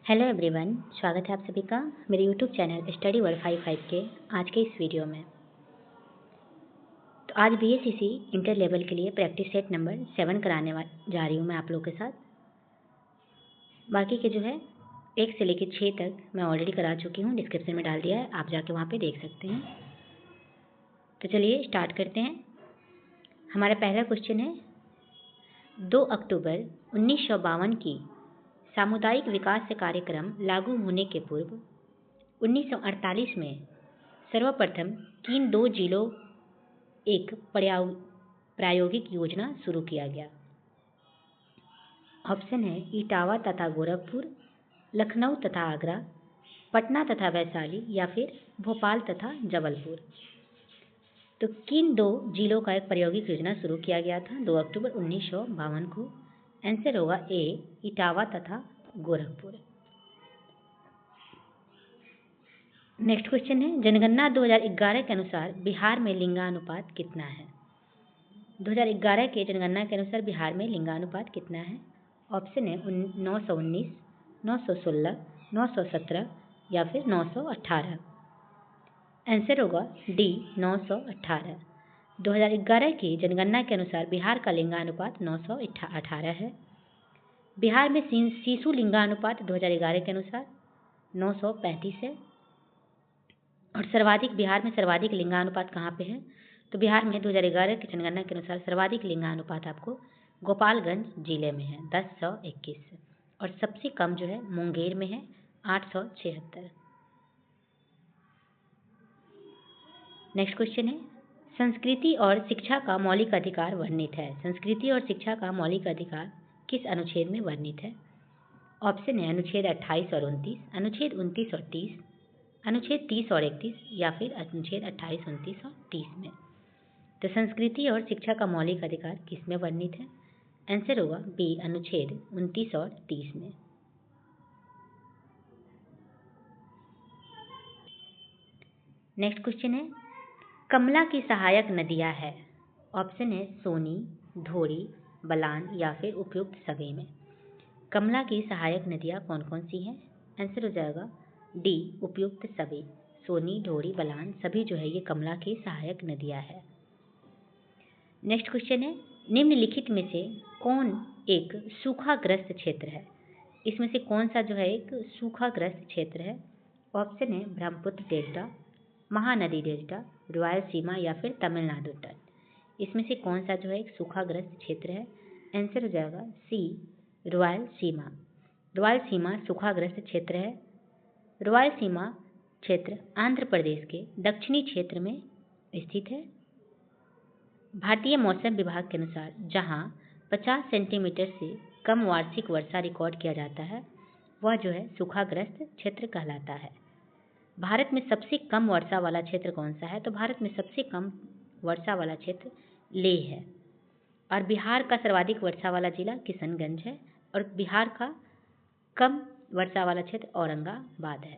Hello everyone, स्वागत है आप सभी का मेरे यूट्यूब चैनल स्टडी वर्ल्ड 55 के आज के इस वीडियो में। तो आज बीएससीसी इंटर लेवल के लिए प्रैक्टिस सेट नंबर 7 कराने जा रही हूँ मैं आप लोगों के साथ। बाकी के जो है 1 से लेकर 6 तक मैं ऑलरेडी करा चुकी हूँ, डिस्क्रिप्शन में डाल दिया है, आप जाके वहाँ पे देख सकते हैं। तो चलिए स्टार्ट करते हैं। हमारा पहला क्वेश्चन है, 2 अक्टूबर 1952 की सामुदायिक विकास कार्यक्रम लागू होने के पूर्व 1948 में सर्वप्रथम किन 2 जिलों एक प्रायोगिक योजना शुरू किया गया? ऑप्शन है इटावा तथा गोरखपुर, लखनऊ तथा आगरा, पटना तथा वैशाली या फिर भोपाल तथा जबलपुर। तो किन 2 जिलों का एक प्रायोगिक योजना शुरू किया गया था 2 अक्टूबर 1952 को? आंसर होगा ए इटावा तथा गोरखपुर। नेक्स्ट क्वेश्चन है, जनगणना 2011 के अनुसार बिहार में लिंगानुपात कितना है? 2011 के जनगणना के अनुसार बिहार में लिंगानुपात कितना है? ऑप्शन है 919, 916, 917 या फिर 918। आंसर होगा डी 918। 2011 की जनगणना के अनुसार बिहार का लिंगानुपात 918 है। बिहार में शिशु लिंगानुपात 2011 के अनुसार 935 है। और बिहार में सर्वाधिक लिंगानुपात कहाँ पे है? तो बिहार में 2011 की जनगणना के अनुसार सर्वाधिक लिंगानुपात आपको गोपालगंज जिले में है 1021, और सबसे कम जो है मुंगेर में है 876। नेक्स्ट क्वेश्चन है, संस्कृति और शिक्षा का मौलिक अधिकार वर्णित है। संस्कृति और शिक्षा का मौलिक अधिकार किस अनुच्छेद में वर्णित है? ऑप्शन है अनुच्छेद 28 और 29, अनुच्छेद 29 और 30, अनुच्छेद 30 और 31 या फिर अनुच्छेद 28, 29 और 30 में। तो संस्कृति और शिक्षा का मौलिक अधिकार किस में वर्णित है? आंसर होगा बी अनुच्छेद 29 और 30 में। नेक्स्ट क्वेश्चन है, कमला की सहायक नदियां है। ऑप्शन है सोनी, धोरी, बलान या फिर उपयुक्त सभी में। कमला की सहायक नदियां कौन कौन सी हैं? आंसर हो जाएगा डी उपयुक्त सभी। सोनी, ढोरी, बलान सभी जो है ये कमला की सहायक नदियां है। नेक्स्ट क्वेश्चन है, निम्नलिखित में से कौन एक सूखाग्रस्त क्षेत्र है? इसमें से कौन सा जो है एक सूखाग्रस्त क्षेत्र है? ऑप्शन है Brahmaputra delta, Mahanadi delta, Rayalaseema या फिर तमिलनाडु तट। इसमें से कौन सा जो है एक सूखाग्रस्त क्षेत्र है? आंसर हो जाएगा सी रॉयल सीमा। रॉयल सीमा सूखाग्रस्त क्षेत्र है। रॉयल सीमा क्षेत्र आंध्र प्रदेश के दक्षिणी क्षेत्र में स्थित है। भारतीय मौसम विभाग के अनुसार जहां 50 सेंटीमीटर से कम वार्षिक वर्षा रिकॉर्ड किया जाता है वह जो है सूखाग्रस्त क्षेत्र कहलाता है। भारत में सबसे कम वर्षा वाला क्षेत्र कौन सा है? तो भारत में सबसे कम वर्षा वाला क्षेत्र लेह है। और बिहार का सर्वाधिक वर्षा वाला जिला किशनगंज है। और बिहार का कम वर्षा वाला क्षेत्र औरंगाबाद है।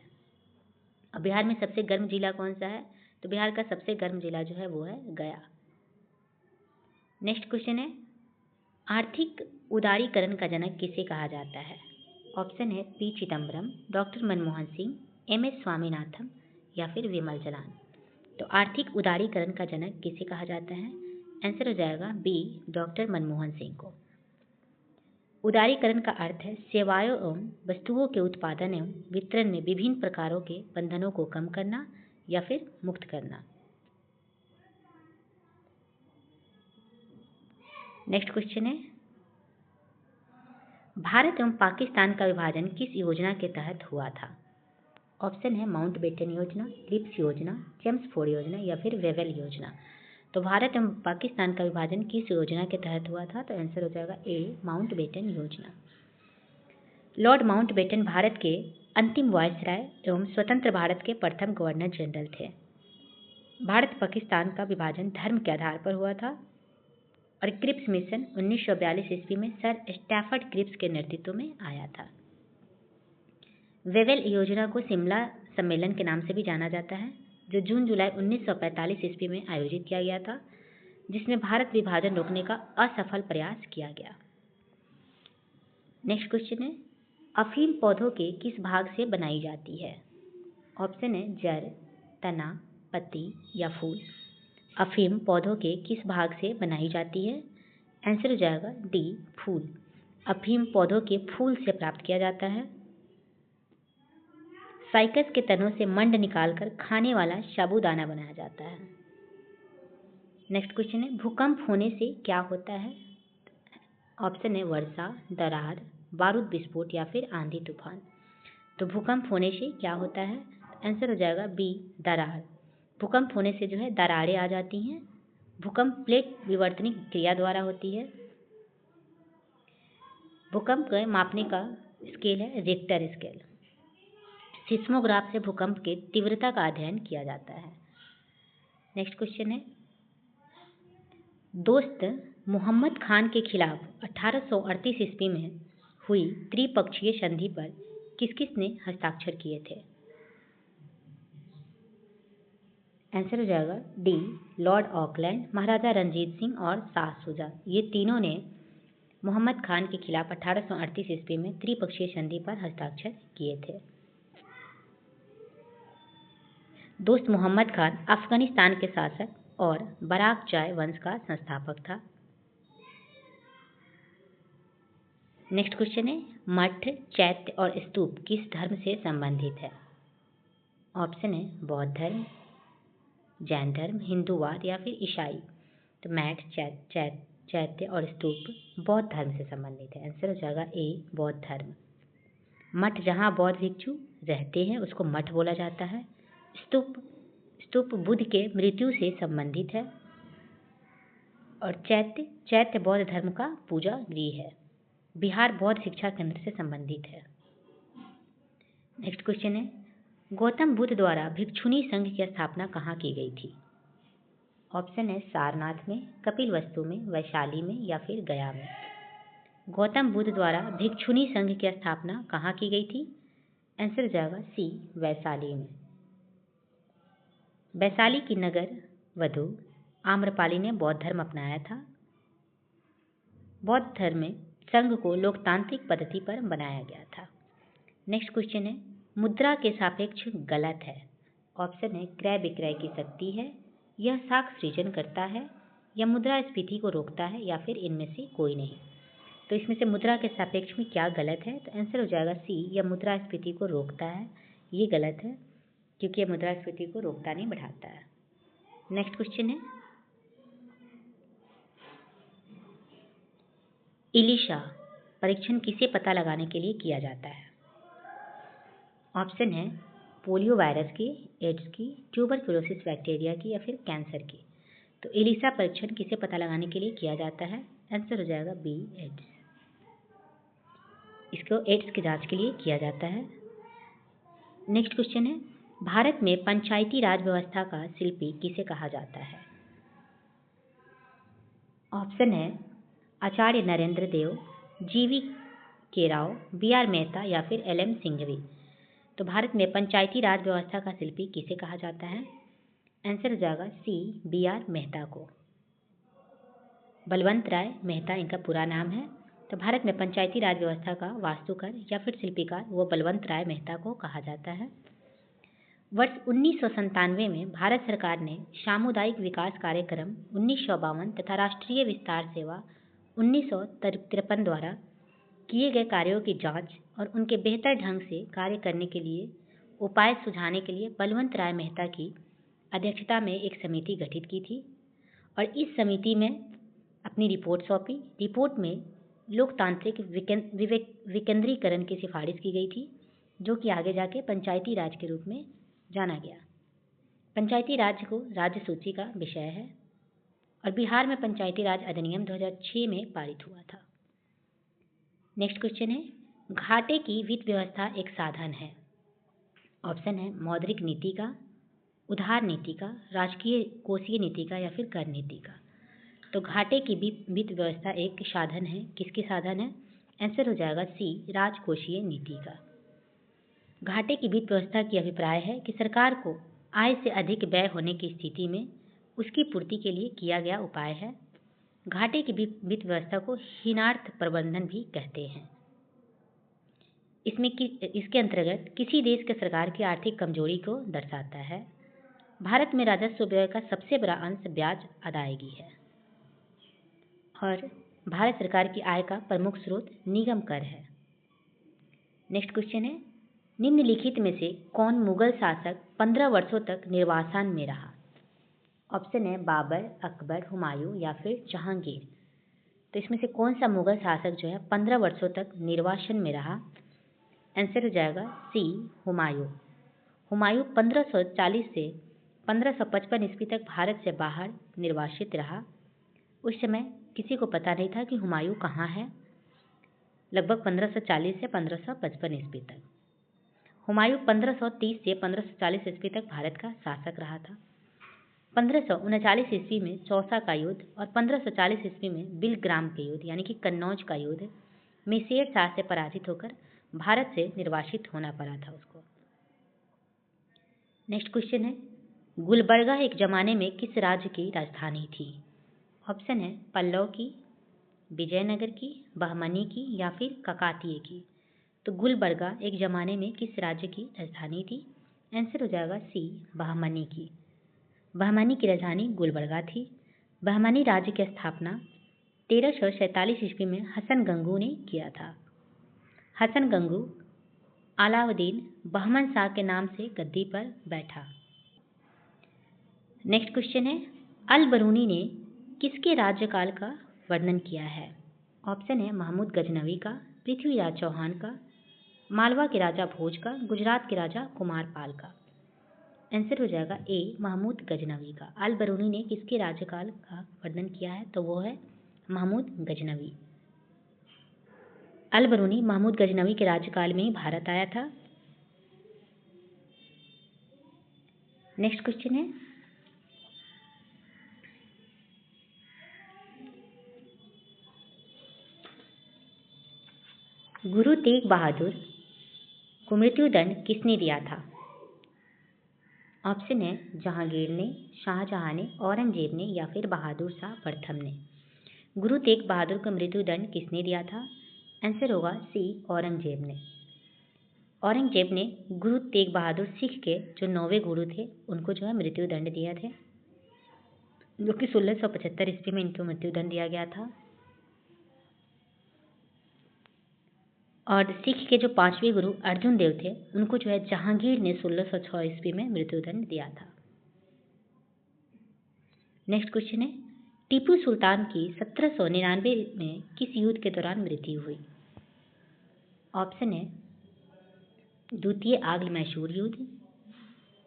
और बिहार में सबसे गर्म जिला कौन सा है? तो बिहार का सबसे गर्म जिला जो है वो है गया। नेक्स्ट क्वेश्चन है, आर्थिक उदारीकरण का जनक किसे कहा जाता है? ऑप्शन है P Chidambaram, doctor Manmohan Singh, M S Swaminathan या फिर विमल जलान। तो आर्थिक उदारीकरण का जनक किसे कहा जाता है? आंसर हो जाएगा बी डॉक्टर मनमोहन सिंह को। उदारीकरण का अर्थ है सेवाओं एवं वस्तुओं के उत्पादन एवं वितरण में विभिन्न प्रकारों के बंधनों को कम करना या फिर मुक्त करना। नेक्स्ट क्वेश्चन है, भारत एवं पाकिस्तान का विभाजन किस योजना के तहत हुआ था? ऑप्शन है माउंटबेटन योजना, क्रिप्स योजना, चेम्सफोर्ड योजना या फिर वेवेल योजना। तो भारत एवं पाकिस्तान का विभाजन किस योजना के तहत हुआ था? तो आंसर हो जाएगा ए माउंटबेटन योजना। लॉर्ड माउंटबेटन भारत के अंतिम वायसराय एवं स्वतंत्र भारत के प्रथम गवर्नर जनरल थे। भारत पाकिस्तान का विभाजन धर्म के आधार पर हुआ था। और क्रिप्स मिशन 1942 ईस्वी में सर स्टैफर्ड क्रिप्स के नेतृत्व में आया था। वेवेल योजना को शिमला सम्मेलन के नाम से भी जाना जाता है, जो जून जुलाई 1945 ईस्वी में आयोजित किया गया था, जिसमें भारत विभाजन रोकने का असफल प्रयास किया गया। नेक्स्ट क्वेश्चन है, अफीम पौधों के किस भाग से बनाई जाती है? ऑप्शन है जड़, तना, पत्ती या फूल। अफीम पौधों के किस भाग से बनाई जाती है? आंसर हो जाएगा डी, फूल। अफीम पौधों के फूल से प्राप्त किया जाता है। साइकस के तनों से मंड निकालकर खाने वाला साबूदाना बनाया जाता है। नेक्स्ट क्वेश्चन है, भूकंप होने से क्या होता है? ऑप्शन है वर्षा, दरार, बारूद विस्फोट या फिर आंधी तूफान। तो भूकंप होने से क्या होता है? आंसर हो जाएगा बी, दरार। भूकंप होने से जो है दरारें आ जाती हैं। भूकंप प्लेट विवर्तनिक क्रिया द्वारा होती है। भूकंप को मापने का स्केल है रिक्टर स्केल। सिस्मोग्राफ से भूकंप की तीव्रता का अध्ययन किया जाता है। नेक्स्ट क्वेश्चन है, दोस्त मोहम्मद खान के खिलाफ 1838 ईस्वी में हुई त्रिपक्षीय संधि पर किस किस ने हस्ताक्षर किए थे? आंसर हो जाएगा डी, लॉर्ड ऑकलैंड, महाराजा रंजीत सिंह और शाह शुजा। ये तीनों ने मोहम्मद खान के खिलाफ 1838 ईस्वी में त्रिपक्षीय संधि पर हस्ताक्षर किए थे। दोस्त मोहम्मद खान अफगानिस्तान के शासक और बराकजाय वंश का संस्थापक था। नेक्स्ट क्वेश्चन है, मठ, चैत्य और स्तूप किस धर्म से संबंधित है? ऑप्शन है बौद्ध धर्म, जैन धर्म, हिंदूवाद या फिर ईसाई। तो मठ, चैत्य और स्तूप बौद्ध धर्म से संबंधित है। आंसर हो जाएगा ए, बौद्ध धर्म। मठ जहाँ बौद्ध भिक्षु रहते हैं उसको मठ बोला जाता है। स्तूप बुद्ध के मृत्यु से संबंधित है। और चैत्य बौद्ध धर्म का पूजा गृह है। बिहार बौद्ध शिक्षा केंद्र से संबंधित है। नेक्स्ट क्वेश्चन है, गौतम बुद्ध द्वारा भिक्षुणी संघ की स्थापना कहाँ की गई थी? ऑप्शन है सारनाथ में, कपिलवस्तु में, वैशाली में या फिर गया में। गौतम बुद्ध द्वारा भिक्षुणी संघ की स्थापना कहाँ की गई थी? आंसर हो जाएगा सी, वैशाली में। वैशाली की नगर वधु आम्रपाली ने बौद्ध धर्म अपनाया था। बौद्ध धर्म में संघ को लोकतांत्रिक पद्धति पर बनाया गया था। नेक्स्ट क्वेश्चन है, मुद्रा के सापेक्ष गलत है। ऑप्शन है क्रय विक्रय की शक्ति है, यह साख सृजन करता है, या मुद्रास्फीति को रोकता है, या फिर इनमें से कोई नहीं। तो इसमें से मुद्रा के सापेक्ष में क्या गलत है? तो आंसर हो जाएगा सी, यह मुद्रास्फीति को रोकता है। ये गलत है क्योंकि यह मुद्रास्फीति को रोकता नहीं, बढ़ाता है। नेक्स्ट क्वेश्चन है, इलिशा परीक्षण किसे पता लगाने के लिए किया जाता है? ऑप्शन है पोलियो वायरस की, एड्स की, ट्यूबरकुलोसिस बैक्टीरिया की या फिर कैंसर की। तो इलिशा परीक्षण किसे पता लगाने के लिए किया जाता है? आंसर हो जाएगा बी, एड्स। इसको एड्स की जांच के लिए किया जाता है। नेक्स्ट क्वेश्चन है, भारत में पंचायती राज व्यवस्था का शिल्पी किसे कहा जाता है? ऑप्शन है आचार्य नरेंद्र देव, जीवी के राव, बी आर मेहता या फिर एल एम सिंघवी। तो भारत में पंचायती राज व्यवस्था का शिल्पी किसे कहा जाता है? आंसर हो जाएगा सी, बी आर मेहता को। बलवंत राय मेहता इनका पूरा नाम है। तो भारत में पंचायती राज व्यवस्था का वास्तुकार या फिर शिल्पीकार वो बलवंत राय मेहता को कहा जाता है। वर्ष 1997 में भारत सरकार ने सामुदायिक विकास कार्यक्रम 1952 तथा राष्ट्रीय विस्तार सेवा 1953 द्वारा किए गए कार्यों की जांच और उनके बेहतर ढंग से कार्य करने के लिए उपाय सुझाने के लिए बलवंत राय मेहता की अध्यक्षता में एक समिति गठित की थी और इस समिति में अपनी रिपोर्ट सौंपी। रिपोर्ट में लोकतांत्रिक विकेंद्रीकरण की सिफारिश की गई थी, जो कि आगे जाके पंचायती राज के रूप में जाना गया। पंचायती राज को राज्य सूची का विषय है और बिहार में पंचायती राज अधिनियम 2006 में पारित हुआ था। नेक्स्ट क्वेश्चन है, घाटे की वित्त व्यवस्था एक साधन है। ऑप्शन है मौद्रिक नीति का, उधार नीति का, राजकीय कोषीय नीति का या फिर कर नीति का। तो घाटे की वित्त व्यवस्था एक साधन है। किसकी साधन है? आंसर हो जाएगा सी, राजकोषीय नीति का। घाटे की वित्त व्यवस्था की अभिप्राय है कि सरकार को आय से अधिक व्यय होने की स्थिति में उसकी पूर्ति के लिए किया गया उपाय है। घाटे की वित्त व्यवस्था को हीनार्थ प्रबंधन भी कहते हैं। इसके अंतर्गत किसी देश के सरकार की आर्थिक कमजोरी को दर्शाता है। भारत में राजस्व व्यय का सबसे बड़ा अंश ब्याज अदायगी है और भारत सरकार की आय का प्रमुख स्रोत निगम कर है। नेक्स्ट क्वेश्चन है, निम्नलिखित में से कौन मुगल शासक 15 वर्षों तक निर्वासन में रहा? ऑप्शन है बाबर, अकबर, हुमायूं या फिर जहांगीर। तो इसमें से कौन सा मुगल शासक जो है 15 वर्षों तक निर्वासन में रहा? आंसर हो जाएगा सी, हुमायूं। हुमायूं 1540 से 1555 ईस्वी तक भारत से बाहर निर्वासित रहा। उस समय किसी को पता नहीं था कि हुमायूं कहाँ है, लगभग 1540 से 1555 ईस्वी तक। हुमायूं 1530 से 1540 ईस्वी तक भारत का शासक रहा था। 1539 ईस्वी में चौसा का युद्ध और 1540 ईस्वी में बिलग्राम के युद्ध यानी कि कन्नौज का युद्ध में शेर शाह से पराजित होकर भारत से निर्वासित होना पड़ा था उसको। नेक्स्ट क्वेश्चन है, गुलबर्गा एक जमाने में किस राज्य की राजधानी थी? ऑप्शन है पल्लव की, विजयनगर की, बहमनी की या फिर काकतीय की। तो गुलबर्गा एक जमाने में किस राज्य की राजधानी थी? आंसर हो जाएगा सी, बहमनी की। बहमनी की राजधानी गुलबर्गा थी। बहमनी राज्य की स्थापना 1347 ईस्वी में हसन गंगू ने किया था। हसन गंगू अलाउद्दीन बहमन शाह के नाम से गद्दी पर बैठा। नेक्स्ट क्वेश्चन है, अल बरूनी ने किसके राज्यकाल का वर्णन किया है? ऑप्शन है महमूद गजनवी का, पृथ्वीराज चौहान का, मालवा के राजा भोज का, गुजरात के राजा कुमारपाल का। आंसर हो जाएगा ए, महमूद गजनवी का। अल बरूनी ने किसके राज्यकाल का वर्णन किया है? तो वो है महमूद गजनवी। अल बरूनी महमूद गजनवी के राज्यकाल में ही भारत आया था। नेक्स्ट क्वेश्चन है, गुरु तेग बहादुर को मृत्युदंड किसने दिया था? ऑप्शन है जहांगीर ने, शाहजहां ने, औरंगजेब ने या फिर बहादुर शाह प्रथम ने। गुरु तेग बहादुर को मृत्युदंड किसने दिया था? आंसर होगा सी, औरंगजेब ने। औरंगजेब ने गुरु तेग बहादुर सिख के जो 9वें गुरु थे उनको जो है मृत्युदंड दिया थे, जो कि 1675 ईस्वी में इनको मृत्युदंड दिया गया था। और सिख के जो 5वें गुरु अर्जुन देव थे उनको जो है जहांगीर ने 1606 ईस्वी में मृत्युदंड दिया था। नेक्स्ट क्वेश्चन है, टीपू सुल्तान की 1799 में किस युद्ध के दौरान मृत्यु हुई? ऑप्शन है द्वितीय आंग्ल मैसूर युद्ध,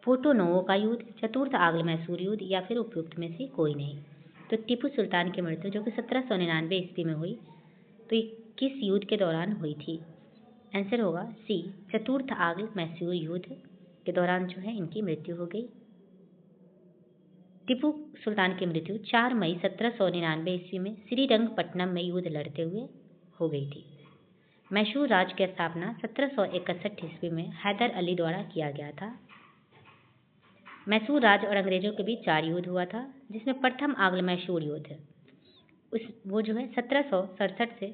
पोर्टो नोवो का युद्ध, चतुर्थ आंग्ल मैसूर युद्ध या फिर उपयुक्त में से कोई नहीं। तो टीपू सुल्तान की मृत्यु जो कि 1799 ईस्वी में हुई, तो ये किस युद्ध के दौरान हुई थी? आंसर होगा सी, चतुर्थ आंग्ल मैसूर युद्ध के दौरान जो है इनकी मृत्यु हो गई। टीपू सुल्तान की मृत्यु 4 मई 1799 ईस्वी में श्रीरंगपट्टनम में युद्ध लड़ते हुए हो गई थी। मैसूर राज्य की स्थापना 1761 ईस्वी में हैदर अली द्वारा किया गया था। मैसूर राज्य और अंग्रेजों के बीच 4 युद्ध हुआ था, जिसमें प्रथम आंग्ल मैसूर युद्ध वो जो है 1767 से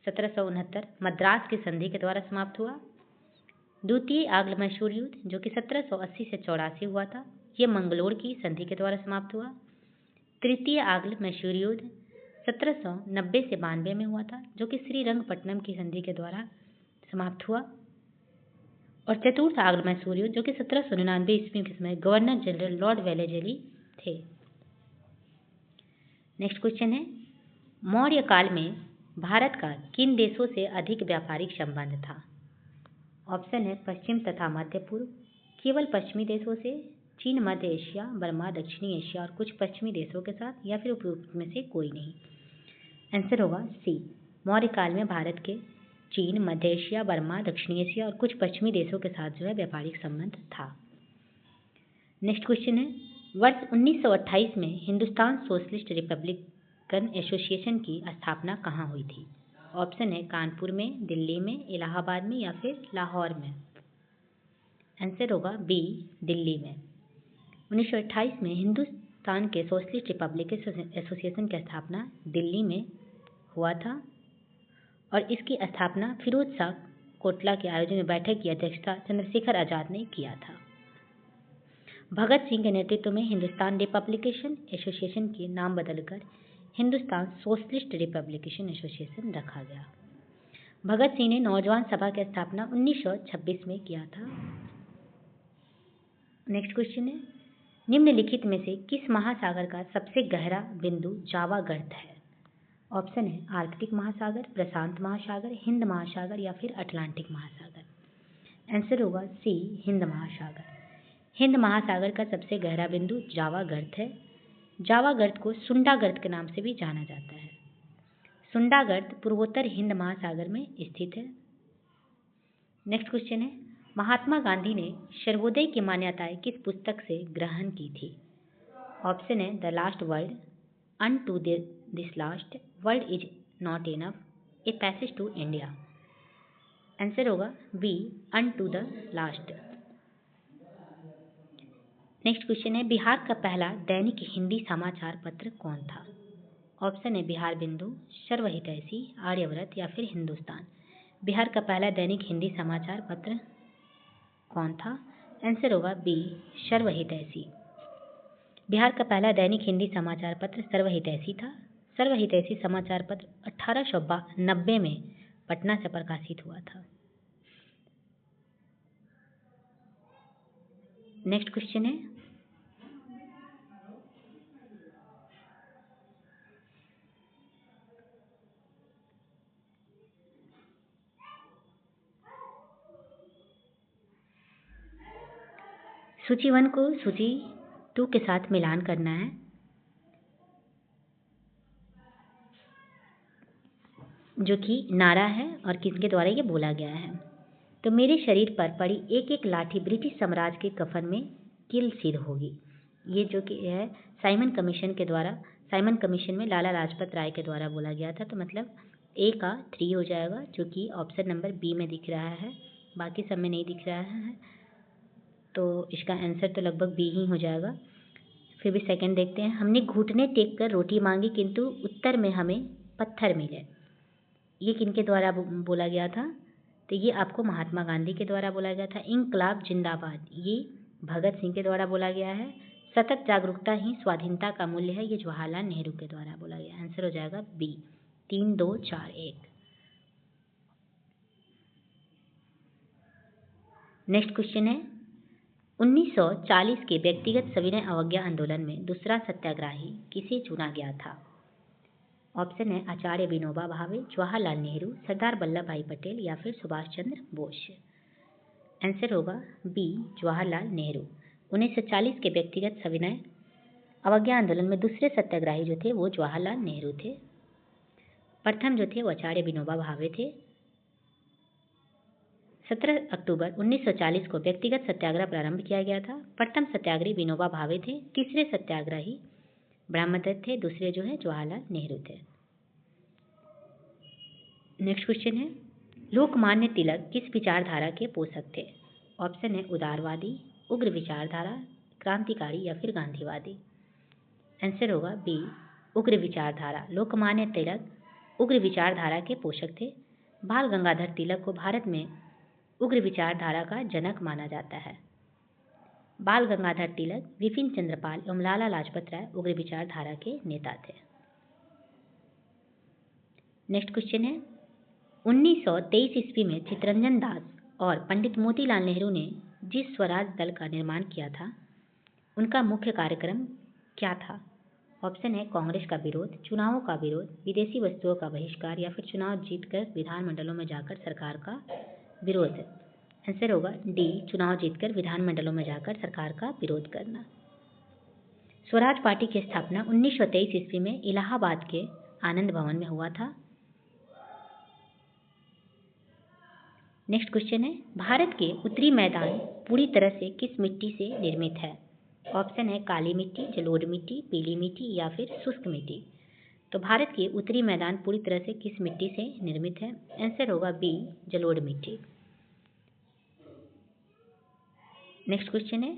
1769 मद्रास की संधि के द्वारा समाप्त हुआ। द्वितीय आंग्ल मैसूर युद्ध जो कि 1780 से 84 हुआ था, ये मंगलोर की संधि के द्वारा समाप्त हुआ। तृतीय आंग्ल मैसूर युद्ध 1790 से 92 में हुआ था, जो कि श्रीरंगपट्टनम की संधि के द्वारा समाप्त हुआ। और चतुर्थ आंग्ल मैसूर युद्ध जो कि 1799 ईस्वी के समय गवर्नर जनरल लॉर्ड वेलेजली थे। नेक्स्ट क्वेश्चन है, मौर्य काल में भारत का किन देशों से अधिक व्यापारिक संबंध था? ऑप्शन है पश्चिम तथा मध्य पूर्व, केवल पश्चिमी देशों से, चीन, मध्य एशिया, बर्मा, दक्षिणी एशिया और कुछ पश्चिमी देशों के साथ, या फिर उपयुक्त में से कोई नहीं। आंसर होगा सी, मौर्य काल में भारत के चीन, मध्य एशिया, बर्मा, दक्षिणी एशिया और कुछ पश्चिमी देशों के साथ जो है व्यापारिक संबंध था। नेक्स्ट क्वेश्चन है, वर्ष 1928 में हिंदुस्तान सोशलिस्ट रिपब्लिकन एसोसिएशन की स्थापना कहाँ हुई थी? ऑप्शन है कानपुर में, दिल्ली में, इलाहाबाद में या फिर लाहौर में। आंसर होगा बी, दिल्ली में। 1928 में हिंदुस्तान के सोशलिस्ट रिपब्लिकन एसोसिएशन की स्थापना दिल्ली में हुआ था और इसकी स्थापना फिरोज शाह कोटला के आयोजन में बैठक की अध्यक्षता चंद्रशेखर आजाद ने किया था। भगत सिंह के नेतृत्व में हिंदुस्तान रिपब्लिकेशन एसोसिएशन के नाम बदलकर हिंदुस्तान सोशलिस्ट रिपब्लिकेशन एसोसिएशन रखा गया। भगत सिंह ने नौजवान सभा की स्थापना 1926 में किया था। नेक्स्ट क्वेश्चन है, निम्नलिखित में से किस महासागर का सबसे गहरा बिंदु जावा गर्त है? ऑप्शन है आर्कटिक महासागर, प्रशांत महासागर, हिंद महासागर या फिर अटलांटिक महासागर। आंसर होगा सी, हिंद महासागर। हिंद महासागर का सबसे गहरा बिंदु जावा गर्त है। जावा गर्त को सुंडा गर्त के नाम से भी जाना जाता है। सुंडा गर्त पूर्वोत्तर हिंद महासागर में स्थित है। नेक्स्ट क्वेश्चन है, महात्मा गांधी ने सर्वोदय की मान्यताएं किस पुस्तक से ग्रहण की थी? ऑप्शन है the last world, unto this last, world is not enough, a passage to India. Answer होगा B, unto the last. Next question है, बिहार का पहला दैनिक हिंदी समाचार पत्र कौन था? ऑप्शन है बिहार बिंदु, सर्वहितैषी, आर्यव्रत या फिर हिंदुस्तान। बिहार का पहला दैनिक हिंदी समाचार पत्र कौन था? आंसर होगा बी, सर्वहितैषी। बिहार का पहला दैनिक हिंदी समाचार पत्र सर्वहितैषी था। सर्वहितैषी समाचार पत्र 1890 में पटना से प्रकाशित हुआ था। नेक्स्ट क्वेश्चन है, सूची 1 को सूची 2 के साथ मिलान करना है। जो कि नारा है और किसके द्वारा ये बोला गया है। तो मेरे शरीर पर पड़ी एक एक लाठी ब्रिटिश साम्राज्य के कफन में किल सिर होगी। ये जो कि है साइमन कमीशन के द्वारा, साइमन कमीशन में लाला लाजपत राय के द्वारा बोला गया था। तो मतलब ए का 3 हो जाएगा, जो कि ऑप्शन नंबर बी में दिख रहा है, बाकी सब में नहीं दिख रहा है। तो इसका आंसर तो लगभग बी ही हो जाएगा। फिर भी सेकंड देखते हैं, हमने घुटने टेक कर रोटी मांगी किंतु उत्तर में हमें पत्थर मिले। ये किनके द्वारा बोला गया था? तो ये आपको महात्मा गांधी के द्वारा बोला गया था। इंकलाब जिंदाबाद, ये भगत सिंह के द्वारा बोला गया है। सतत जागरूकता ही स्वाधीनता का मूल्य है, ये जवाहरलाल नेहरू के द्वारा बोला गया। आंसर हो जाएगा बी, 3, 2, 4, 1। नेक्स्ट क्वेश्चन है, 1940 के व्यक्तिगत सविनय अवज्ञा आंदोलन में दूसरा सत्याग्रही किसे चुना गया था? ऑप्शन है आचार्य विनोबा भावे, जवाहरलाल नेहरू, सरदार वल्लभ भाई पटेल या फिर सुभाष चंद्र बोस। आंसर होगा बी, जवाहरलाल नेहरू। 1940 के व्यक्तिगत सविनय अवज्ञा आंदोलन में दूसरे सत्याग्रही जो थे वो जवाहरलाल नेहरू थे। प्रथम जो थे वो आचार्य विनोबा भावे थे। 17 अक्टूबर 1940 को व्यक्तिगत सत्याग्रह प्रारंभ किया गया था। प्रथम सत्याग्रही विनोबा भावे थे, तीसरे सत्याग्रही ब्रह्मदत्त थे, दूसरे जो है जवाहरलाल नेहरू थे। नेक्स्ट क्वेश्चन है, लोकमान्य तिलक किस विचारधारा के पोषक थे? ऑप्शन है उदारवादी, उग्र विचारधारा, क्रांतिकारी या फिर गांधीवादी। आंसर होगा बी, उग्र विचारधारा। लोकमान्य तिलक उग्र विचारधारा के पोषक थे। बाल गंगाधर तिलक को भारत में उग्र विचारधारा का जनक माना जाता है। बाल गंगाधर तिलक, विपिन चंद्रपाल एवं लाला लाजपत राय उग्र विचारधारा के नेता थे। नेक्स्ट क्वेश्चन है, 1923 ईस्वी में चित्तरंजन दास और पंडित मोतीलाल नेहरू ने जिस स्वराज दल का निर्माण किया था उनका मुख्य कार्यक्रम क्या था? ऑप्शन है कांग्रेस का विरोध, चुनावों का विरोध, विदेशी वस्तुओं का बहिष्कार या फिर चुनाव जीतकर विधानमंडलों में जाकर सरकार का विरोध। आंसर होगा डी, चुनाव जीतकर विधानमंडलों में जाकर सरकार का विरोध करना। स्वराज पार्टी की स्थापना 1923 ईस्वी में इलाहाबाद के आनंद भवन में हुआ था। नेक्स्ट क्वेश्चन है, भारत के उत्तरी मैदान पूरी तरह से किस मिट्टी से निर्मित है? ऑप्शन है काली मिट्टी, जलोढ़ मिट्टी, पीली मिट्टी या फिर शुष्क मिट्टी। तो भारत के उत्तरी मैदान पूरी तरह से किस मिट्टी से निर्मित है? आंसर होगा बी, जलोढ़ मिट्टी। नेक्स्ट क्वेश्चन है,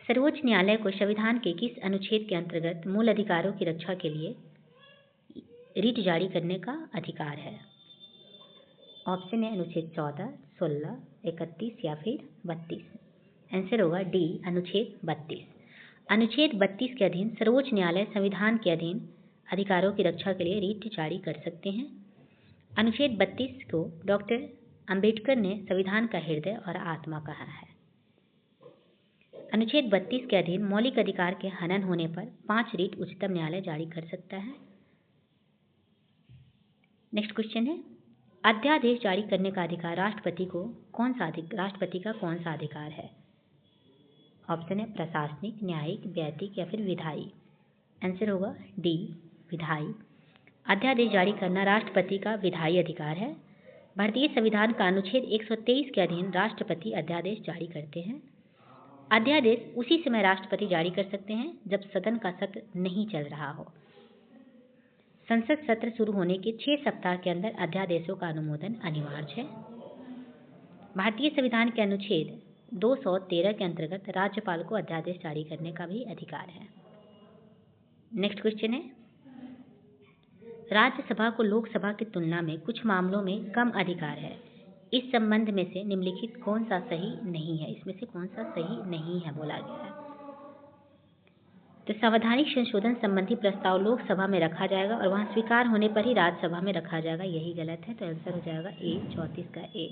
सर्वोच्च न्यायालय को संविधान के किस अनुच्छेद के अंतर्गत मूल अधिकारों की रक्षा के लिए रिट जारी करने का अधिकार है? ऑप्शन है अनुच्छेद 14, 16, 31 या फिर 32। आंसर होगा डी अनुच्छेद 32। अनुच्छेद 32 के अधीन सर्वोच्च न्यायालय संविधान के अधीन अधिकारों की रक्षा के लिए रीट जारी कर सकते हैं। अनुच्छेद 32 को डॉक्टर अंबेडकर ने संविधान का हृदय और आत्मा कहा है। अनुच्छेद 32 के अधीन मौलिक अधिकार के हनन होने पर 5 रीट उच्चतम न्यायालय जारी कर सकता है। नेक्स्ट क्वेश्चन है, अध्यादेश जारी करने का अधिकार राष्ट्रपति का कौन सा अधिकार है? ऑप्शन है प्रशासनिक, न्यायिक, वैयक्तिक या फिर विधायी। आंसर होगा डी विधायी। अध्यादेश जारी करना राष्ट्रपति का विधायी अधिकार है। भारतीय संविधान का अनुच्छेद 123 के अधीन राष्ट्रपति अध्यादेश जारी करते हैं। अध्यादेश उसी समय राष्ट्रपति जारी कर सकते हैं जब सदन का सत्र नहीं चल रहा हो। संसद सत्र शुरू होने के 6 सप्ताह के अंदर अध्यादेशों का अनुमोदन अनिवार्य है। भारतीय संविधान के अनुच्छेद 213 के अंतर्गत राज्यपाल को अध्यादेश जारी करने का भी अधिकार है। नेक्स्ट क्वेश्चन है, राज्यसभा को लोकसभा की तुलना में कुछ मामलों में कम अधिकार है। इस संबंध में से निम्नलिखित कौन सा सही नहीं है? इसमें से कौन सा सही नहीं है बोला गया है। तो संवैधानिक संशोधन संबंधी प्रस्ताव लोकसभा में रखा जाएगा और वहां स्वीकार होने पर ही राज्यसभा में रखा जाएगा, यही गलत है। तो आंसर हो जाएगा ए 34 का ए।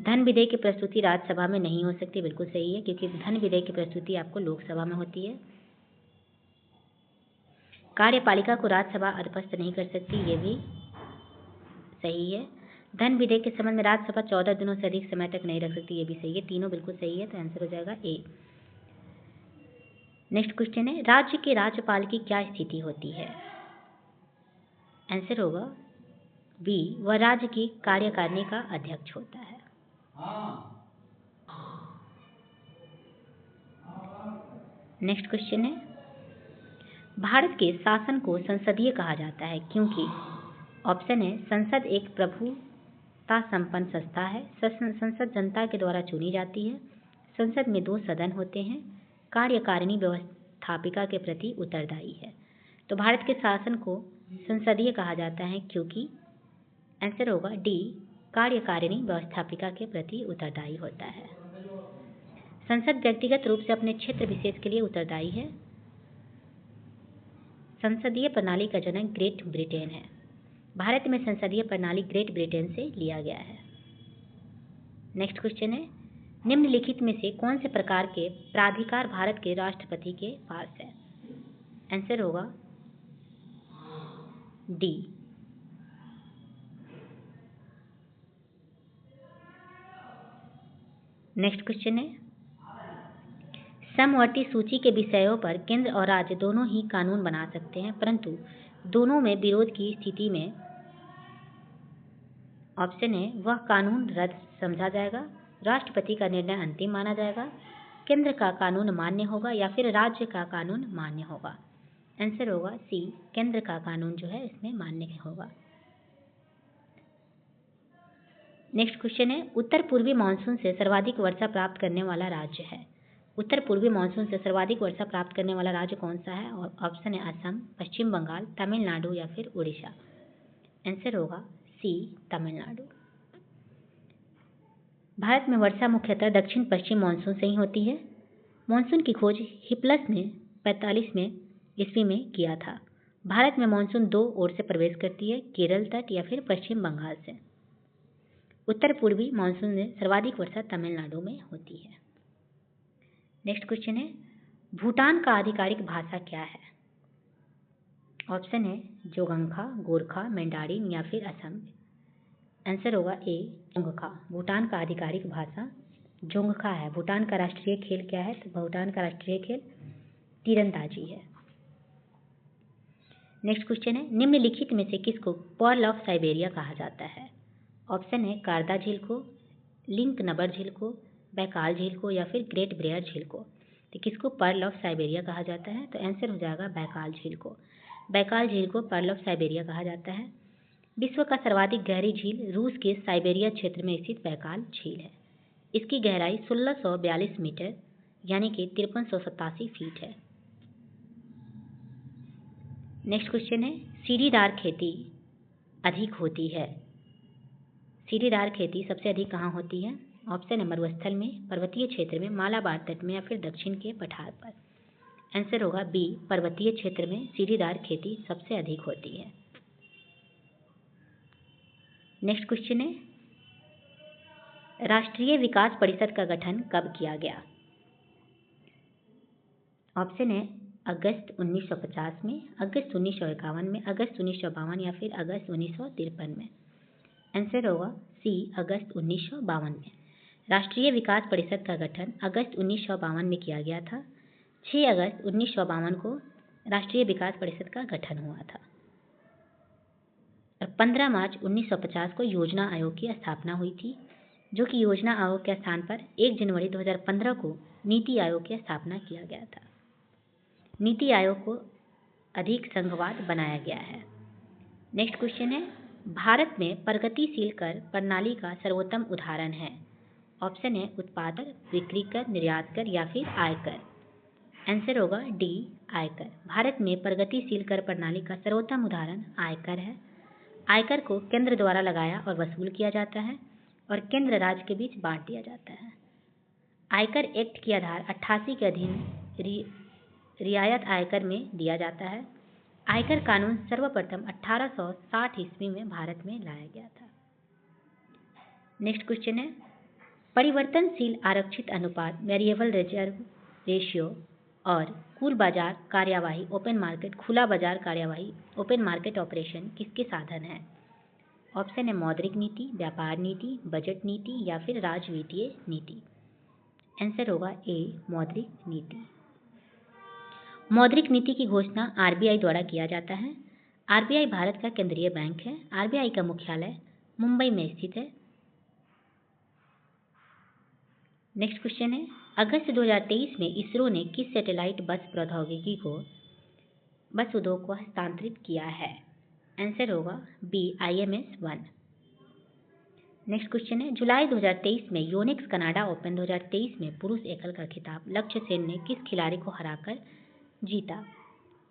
धन विधेयक की प्रस्तुति राज्यसभा में नहीं हो सकती, बिल्कुल सही है, क्योंकि धन विधेयक की प्रस्तुति आपको लोकसभा में होती है। कार्यपालिका को राज्यसभा अध्यक्ष नहीं कर सकती, ये भी सही है। धन विधेयक के संबंध में राज्यसभा 14 दिनों से अधिक समय तक नहीं रख सकती, ये भी सही है। तीनों बिल्कुल सही है, तो आंसर हो जाएगा ए। नेक्स्ट क्वेश्चन है, राज्य के राज्यपाल की क्या स्थिति होती है? आंसर होगा बी, वह राज्य की कार्यकारिणी का अध्यक्ष होता है। नेक्स्ट क्वेश्चन है, भारत के शासन को संसदीय कहा जाता है क्योंकि ऑप्शन है संसद एक प्रभुता संपन्न संस्था है, संसद जनता के द्वारा चुनी जाती है, संसद में 2 सदन होते हैं, कार्यकारिणी व्यवस्थापिका के प्रति उत्तरदायी है। तो भारत के शासन को संसदीय कहा जाता है क्योंकि आंसर होगा डी, कार्यकारिणी व्यवस्थापिका के प्रति उत्तरदायी होता है। संसद व्यक्तिगत रूप से अपने क्षेत्र विशेष के लिए उत्तरदायी है। संसदीय प्रणाली का जनक ग्रेट ब्रिटेन है। भारत में संसदीय प्रणाली ग्रेट ब्रिटेन से लिया गया है। नेक्स्ट क्वेश्चन है, निम्नलिखित में से कौन से प्रकार के प्राधिकार भारत के राष्ट्रपति के पास है? आंसर होगा डी। नेक्स्ट क्वेश्चन है, समवर्ती सूची के विषयों पर केंद्र और राज्य दोनों ही कानून बना सकते हैं, परंतु दोनों में विरोध की स्थिति में ऑप्शन है वह कानून रद्द समझा जाएगा, राष्ट्रपति का निर्णय अंतिम माना जाएगा, केंद्र का कानून मान्य होगा या फिर राज्य का कानून मान्य होगा। आंसर होगा सी, केंद्र का कानून जो है इसमें मान्य होगा। नेक्स्ट क्वेश्चन है, उत्तर पूर्वी मानसून से सर्वाधिक वर्षा प्राप्त करने वाला राज्य है। उत्तर पूर्वी मानसून से सर्वाधिक वर्षा प्राप्त करने वाला राज्य कौन सा है? और ऑप्शन है असम, पश्चिम बंगाल, तमिलनाडु या फिर उड़ीसा। आंसर होगा सी, तमिलनाडु। भारत में वर्षा मुख्यतः दक्षिण पश्चिम मानसून से ही होती है। मानसून की खोज हिप्पल्स ने 45 में ईस्वी में किया था। भारत में मानसून 2 ओर से प्रवेश करती है, केरल तट या फिर पश्चिम बंगाल से। उत्तर पूर्वी मानसून में सर्वाधिक वर्षा तमिलनाडु में होती है। नेक्स्ट क्वेश्चन है, भूटान का आधिकारिक भाषा क्या है? ऑप्शन है जोंगखा, गोरखा, मैंडारिन या फिर असम। आंसर होगा ए, जोंगखा। भूटान का आधिकारिक भाषा जोंगखा है। भूटान का राष्ट्रीय खेल क्या है? तो भूटान का राष्ट्रीय खेल तीरंदाजी है। नेक्स्ट क्वेश्चन है, निम्नलिखित में से किसको पर्ल ऑफ साइबेरिया कहा जाता है? ऑप्शन है कारदा झील को, लिंक नबर झील को, बैकाल झील को या फिर ग्रेट ब्रेयर झील को। तो किसको पर्ल ऑफ साइबेरिया कहा जाता है? तो आंसर हो जाएगा बैकाल झील को। बैकाल झील को पर्ल ऑफ साइबेरिया कहा जाता है। विश्व का सर्वाधिक गहरी झील रूस के साइबेरिया क्षेत्र में स्थित बैकाल झील है। इसकी गहराई 1642 मीटर यानी कि 5387 फीट है। नेक्स्ट क्वेश्चन है, सीढ़ीदार खेती अधिक होती है सीढ़ीदार खेती सबसे अधिक कहाँ होती है? ऑप्शन है मरुस्थल में, पर्वतीय क्षेत्र में, मालाबार तट में या फिर दक्षिण के पठार पर। आंसर होगा बी, पर्वतीय क्षेत्र में सीढ़ीदार खेती सबसे अधिक होती है। नेक्स्ट क्वेश्चन है, राष्ट्रीय विकास परिषद का गठन कब किया गया? ऑप्शन है अगस्त 1950 में, अगस्त 1951 में, अगस्त 1952 या फिर अगस्त 1953 में। आंसर होगा सी, अगस्त 1952 में। राष्ट्रीय विकास परिषद का गठन अगस्त 1952 में किया गया था। 6 अगस्त 1952 को राष्ट्रीय विकास परिषद का गठन हुआ था और 15 मार्च 1950 को योजना आयोग की स्थापना हुई थी, जो कि योजना आयोग के स्थान पर 1 जनवरी 2015 को नीति आयोग की स्थापना किया गया था। नीति आयोग को अधिक संघवाद बनाया गया है। नेक्स्ट क्वेश्चन है, भारत में प्रगतिशील कर प्रणाली का सर्वोत्तम उदाहरण है? ऑप्शन है उत्पादक, बिक्री कर, निर्यात कर या फिर आयकर। आंसर होगा डी, आयकर। भारत में प्रगतिशील कर प्रणाली का सर्वोत्तम उदाहरण आयकर है। आयकर को केंद्र द्वारा लगाया और वसूल किया जाता है और केंद्र राज्य के बीच बांट दिया जाता है। आयकर एक्ट की आधार 88 के अधीन रियायत आयकर में दिया जाता है। आयकर कानून सर्वप्रथम 1860 ईस्वी में भारत में लाया गया था। नेक्स्ट क्वेश्चन है, परिवर्तनशील आरक्षित अनुपात वेरिएबल रिजर्व रेशियो और कुल बाजार कार्यवाही ओपन मार्केट खुला बाजार कार्यवाही ओपन मार्केट ऑपरेशन किसके साधन है? ऑप्शन है मौद्रिक नीति, व्यापार नीति, बजट नीति या फिर राजवित्तीय नीति। आंसर होगा ए, मौद्रिक नीति। मौद्रिक नीति की घोषणा आरबीआई द्वारा किया जाता है। आरबीआई भारत का केंद्रीय बैंक है। आरबीआई का मुख्यालय मुंबई में स्थित है। नेक्स्ट क्वेश्चन है, अगस्त 2023 में इसरो ने किस सैटेलाइट बस प्रौद्योगिकी को बस उद्योग को हस्तांतरित किया है? आंसर होगा बी, IMS-1। नेक्स्ट क्वेश्चन है, जुलाई 2023 में योनिक्स कनाडा ओपन 2023 में पुरुष एकल का खिताब लक्ष्य सेन ने किस खिलाड़ी को हराकर जीता?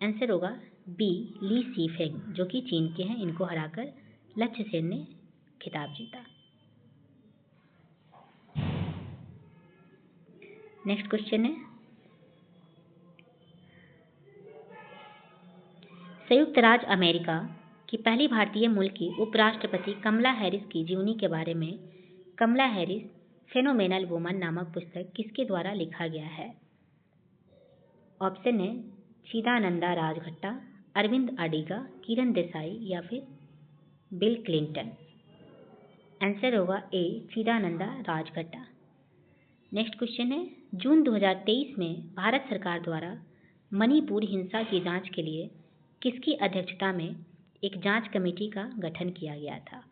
आंसर होगा बी, ली सीफेंग, जो कि चीन के हैं। इनको हराकर लक्ष्य सेन ने खिताब जीता। नेक्स्ट क्वेश्चन है, संयुक्त राज्य अमेरिका की पहली भारतीय मूल की उपराष्ट्रपति कमला हैरिस की जीवनी के बारे में कमला हैरिस फेनोमेनल वुमन नामक पुस्तक किसके द्वारा लिखा गया है? ऑप्शन है चिदानंदा राजघट्टा, अरविंद अडिगा, किरण देसाई या फिर बिल क्लिंटन। आंसर होगा ए, चिदानंदा राजघट्टा। नेक्स्ट क्वेश्चन है, जून 2023 में भारत सरकार द्वारा मणिपुर हिंसा की जांच के लिए किसकी अध्यक्षता में एक जांच कमेटी का गठन किया गया था?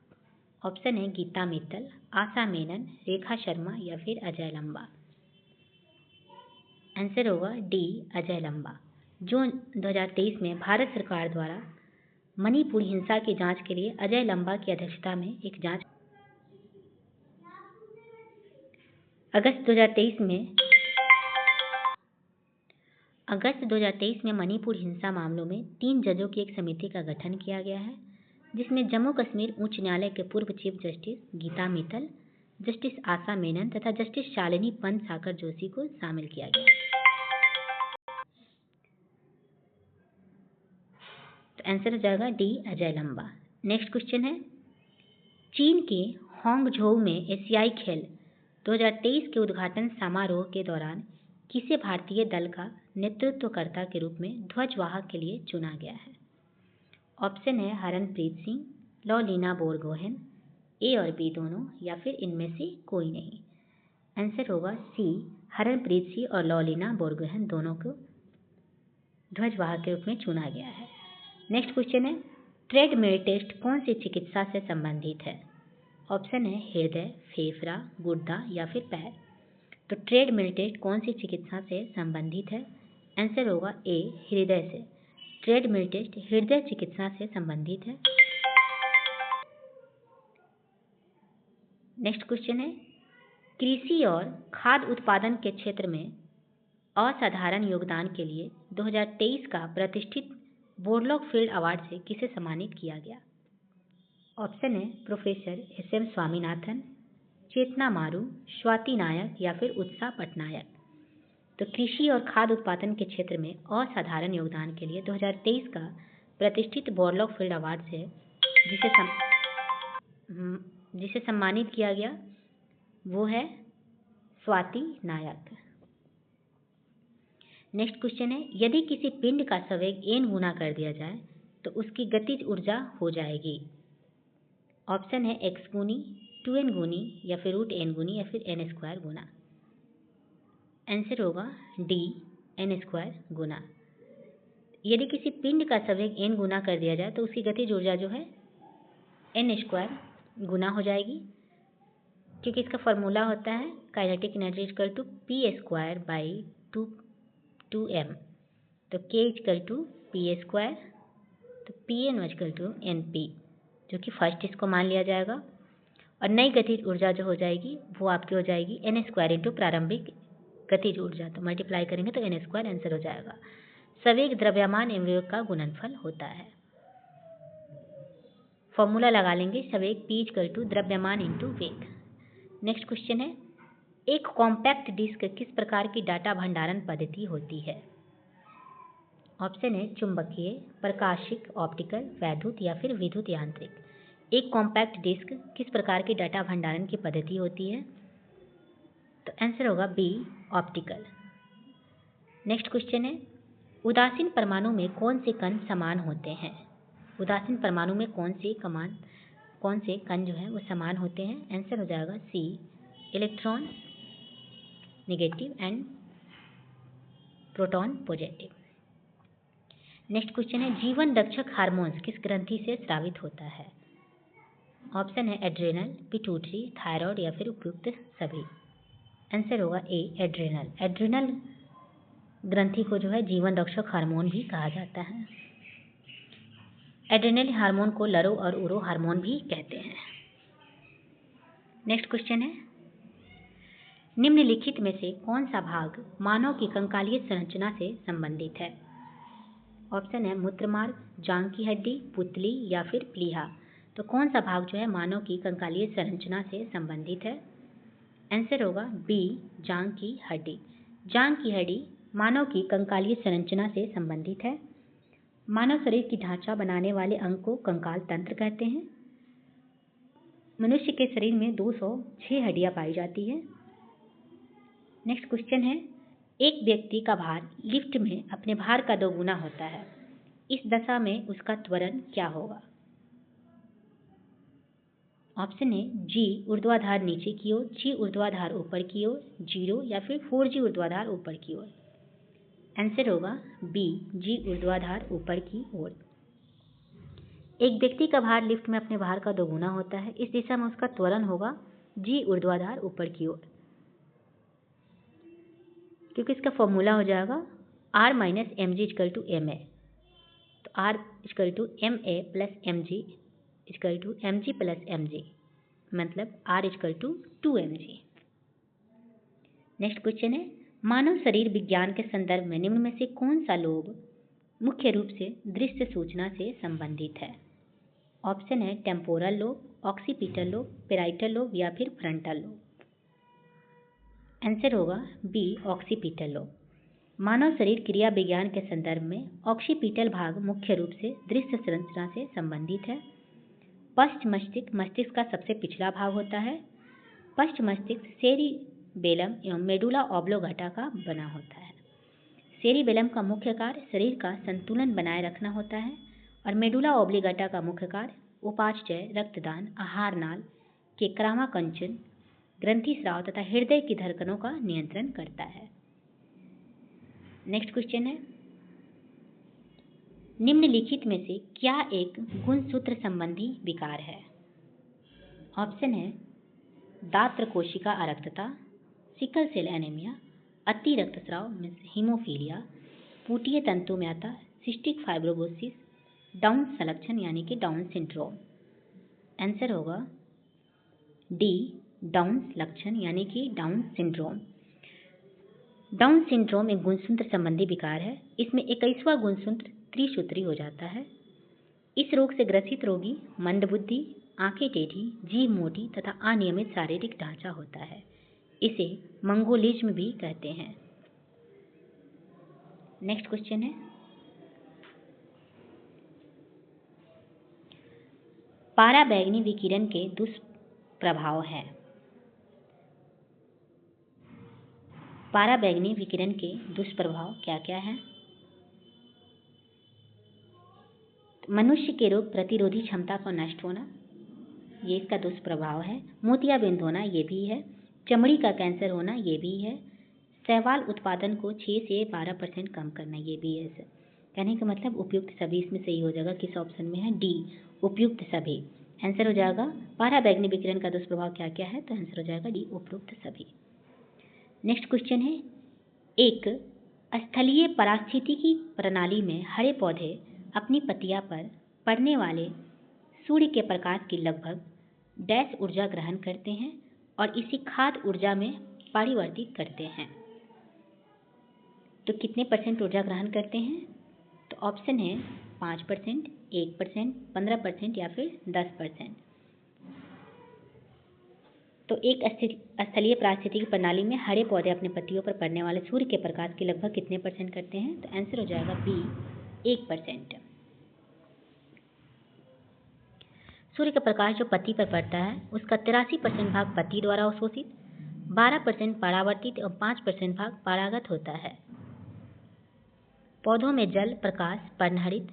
ऑप्शन है गीता मित्तल, आशा मेनन, रेखा शर्मा या फिर अजय लंबा। आंसर होगा डी, अजय लंबा। जून 2023 में भारत सरकार द्वारा मणिपुर हिंसा की जांच के लिए अजय लंबा की अध्यक्षता में एक जांच अगस्त 2023 में मणिपुर हिंसा मामलों में 3 जजों की एक समिति का गठन किया गया है, जिसमें जम्मू कश्मीर उच्च न्यायालय के पूर्व chief justice Geeta Mittal, justice Asha Menon तथा जस्टिस शालिनी पंत साकर जोशी को शामिल किया गया। तो आंसर हो जाएगा डी, अजय लंबा। नेक्स्ट क्वेश्चन है, चीन के हांगझोउ में एशियाई खेल 2023 के उद्घाटन समारोह के दौरान किसे भारतीय दल का नेतृत्वकर्ता के रूप में ध्वजवाहक के लिए चुना गया है? ऑप्शन है हरनप्रीत सिंह, लॉलीना बोरगोहेन, ए और बी दोनों या फिर इनमें से कोई नहीं। आंसर होगा सी, हरनप्रीत सिंह और लॉलीना बोरगोहेन दोनों को ध्वजवाहक के रूप में चुना गया है। नेक्स्ट क्वेश्चन है, ट्रेडमिल टेस्ट कौन सी चिकित्सा से संबंधित है? ऑप्शन है हृदय, फेफड़ा, गुर्दा या फिर पैर। तो ट्रेडमिल टेस्ट कौन सी चिकित्सा से संबंधित है? आंसर होगा ए, हृदय से। ट्रेडमिल टेस्ट हृदय चिकित्सा से संबंधित है। नेक्स्ट क्वेश्चन है, कृषि और खाद्य उत्पादन के क्षेत्र में असाधारण योगदान के लिए 2023 का प्रतिष्ठित बोरलॉग फील्ड अवार्ड से किसे सम्मानित किया गया? ऑप्शन है प्रोफेसर एस.एम. स्वामीनाथन, चेतना मारू, स्वाति नायक या फिर उत्साह पटनायक। तो कृषि और खाद्य उत्पादन के क्षेत्र में असाधारण योगदान के लिए 2023 का प्रतिष्ठित बोरलॉग फील्ड अवार्ड से जिसे सम्मानित किया गया वो है स्वाति नायक। नेक्स्ट क्वेश्चन है, यदि किसी पिंड का संवेग n गुना कर दिया जाए तो उसकी गतिज ऊर्जा हो जाएगी। ऑप्शन है x गुनी, 2n गुनी या फिर √n गुनी या फिर n स्क्वायर गुना। आंसर होगा डी, n स्क्वायर गुना। यदि किसी पिंड का संवेग n गुना कर दिया जाए तो उसकी गतिज ऊर्जा जो है n स्क्वायर गुना हो जाएगी, क्योंकि इसका फॉर्मूला होता है kinetic energy equal to p square by 2m। तो k equal to p square, तो p n equal to n p, जो कि फर्स्ट इसको मान लिया जाएगा। और नई गतिज ऊर्जा जो हो जाएगी वो आपकी हो जाएगी n स्क्वायर इंटू प्रारंभिक गतिज ऊर्जा। तो मल्टीप्लाई करेंगे तो n स्क्वायर आंसर हो जाएगा। संवेग द्रव्यमान एवं वेग का गुणनफल होता है। फॉर्मूला लगा लेंगे, संवेग p इक्वल टू द्रव्यमान इंटू वेग। नेक्स्ट क्वेश्चन है, एक कॉम्पैक्ट डिस्क किस प्रकार की डाटा भंडारण पद्धति होती है। ऑप्शन है चुंबकीय, प्रकाशिक, ऑप्टिकल, वैद्युत या फिर विद्युत यांत्रिक। एक कॉम्पैक्ट डिस्क किस प्रकार की डाटा भंडारण की पद्धति होती है। तो आंसर होगा बी, ऑप्टिकल। नेक्स्ट क्वेश्चन है, उदासीन परमाणु में कौन से कण समान होते हैं। उदासीन परमाणु में कौन से कण जो है वो समान होते हैं। आंसर हो जाएगा C, electron negative and proton positive. Next question है, जीवन रक्षक हार्मोन्स किस ग्रंथि से स्रावित होता है। ऑप्शन है एड्रेनल, पिट्यूटरी, थायराइड या फिर उपयुक्त सभी। आंसर होगा ए, एड्रेनल। एड्रेनल ग्रंथि को जो है जीवन रक्षक हार्मोन भी कहा जाता है। एड्रेनल हार्मोन को लरो और उरो हार्मोन भी कहते हैं। नेक्स्ट क्वेश्चन है, निम्नलिखित में से कौन सा भाग मानव की कंकालीय संरचना से संबंधित है। ऑप्शन है मूत्रमार्ग, जांघ की हड्डी, पुतली या फिर प्लीहा। तो कौन सा भाग जो है मानव की कंकालीय संरचना से संबंधित है। आंसर होगा बी, जांघ की हड्डी। जांघ की हड्डी मानव की कंकालीय संरचना से संबंधित है। मानव शरीर की ढांचा बनाने वाले अंग को कंकाल तंत्र कहते हैं। मनुष्य के शरीर में 206 हड्डियां पाई जाती है। नेक्स्ट क्वेश्चन है, एक व्यक्ति का भार लिफ्ट में अपने भार का 2 गुना होता है, इस दशा में उसका त्वरण क्या होगा। ऑप्शन है जी ऊर्ध्वाधर नीचे की ओर, जी ऊर्ध्वाधर ऊपर की ओर, 0 या फिर 4g ऊर्ध्वाधर ऊपर की ओर। आंसर होगा बी, जी ऊर्ध्वाधर ऊपर की ओर। एक व्यक्ति का भार लिफ्ट में अपने भार का 2 गुना होता है, इस दिशा में उसका त्वरण होगा जी ऊर्ध्वाधर ऊपर की ओर, क्योंकि इसका फॉर्मूला हो जाएगा r minus M G equal to M A. तो r equal to M A plus M G equal to M G plus M G, मतलब r equal to 2mg। Next question है, मानव शरीर विज्ञान के संदर्भ में निम्न में से कौन सा लोब मुख्य रूप से दृश्य सूचना से संबंधित है। ऑप्शन है temporal lobe, occipital lobe, parietal lobe या फिर फ्रंटल लोब। आंसर होगा बी, ऑक्सीपिटल लोब। मानव शरीर क्रिया विज्ञान के संदर्भ में ऑक्सीपिटल भाग मुख्य रूप से दृश्य संरचना से संबंधित है। पश्च मस्तिष्क मस्तिष्क का सबसे पिछला भाग होता है। पश्च मस्तिष्क सेरिबेलम एवं मेडुला ऑब्लोगाटा का बना होता है। सेरिबेलम का मुख्य कार्य शरीर का संतुलन बनाए रखना होता है और मेडुला ऑब्लिगाटा का मुख्य कार्य उपापचय, रक्तदान, आहार नाल के क्रामाकंचन, ग्रंथि स्राव तथा हृदय की धड़कनों का नियंत्रण करता है। नेक्स्ट क्वेश्चन है, निम्नलिखित में से क्या एक गुणसूत्र संबंधी विकार है। ऑप्शन है दात्र कोशिका अरक्तता, सिकल सेल एनीमिया, अति रक्तस्राव हीमोफीलिया, पूटीय तंतुम्यता, सिस्टिक फाइब्रोसिस, डाउन संलक्षण यानी कि डाउन सिंड्रोम। आंसर होगा डी, डाउन लक्षण यानी कि डाउन सिंड्रोम। डाउन सिंड्रोम एक गुणसूत्र संबंधी विकार है। इसमें 21वां गुणसूत्र त्रिसूत्री हो जाता है। इस रोग से ग्रसित रोगी मंदबुद्धि, आंखें टेढ़ी, जीभ मोटी तथा अनियमित शारीरिक ढांचा होता है। इसे मंगोलिज्म भी कहते हैं। नेक्स्ट क्वेश्चन है, पराबैंगनी विकिरण के दुष्प्रभाव है। पराबैंगनी विकिरण के दुष्प्रभाव क्या क्या हैं? मनुष्य के रोग प्रतिरोधी क्षमता का नष्ट होना, ये इसका दुष्प्रभाव है। मोतियाबिंद होना, ये भी है। चमड़ी का कैंसर होना, ये भी है। शैवाल उत्पादन को 6 से 12% कम करना, ये भी है। कहने का मतलब उपयुक्त सभी इसमें सही हो जाएगा। किस ऑप्शन में है? डी, उपयुक्त सभी। आंसर हो जाएगा पराबैंगनी विकिरण का दुष्प्रभाव क्या क्या है, तो आंसर हो जाएगा डी, उपयुक्त सभी। नेक्स्ट क्वेश्चन है, एक स्थलीय पारिस्थितिकी प्रणाली में हरे पौधे अपनी पत्तियां पर पड़ने वाले सूर्य के प्रकाश की लगभग डैश ऊर्जा ग्रहण करते हैं और इसी खाद्य ऊर्जा में परिवर्तित करते हैं। तो कितने % ऊर्जा ग्रहण करते हैं? तो ऑप्शन है 5%, 1%, 15% या फिर 10%। तो एक स्थलीय पारिस्थितिकी प्रणाली में हरे पौधे अपने पत्तियों पर पड़ने वाले सूर्य के प्रकाश की लगभग कितने % करते हैं? तो आंसर हो जाएगा बी, 1%। सूर्य का प्रकाश जो पत्ती पर पड़ता है उसका 83% भाग पत्ती द्वारा अवशोषित, 12% परावर्तित और 5% भाग परागत होता है। पौधों में जल, प्रकाश, पर्णहरित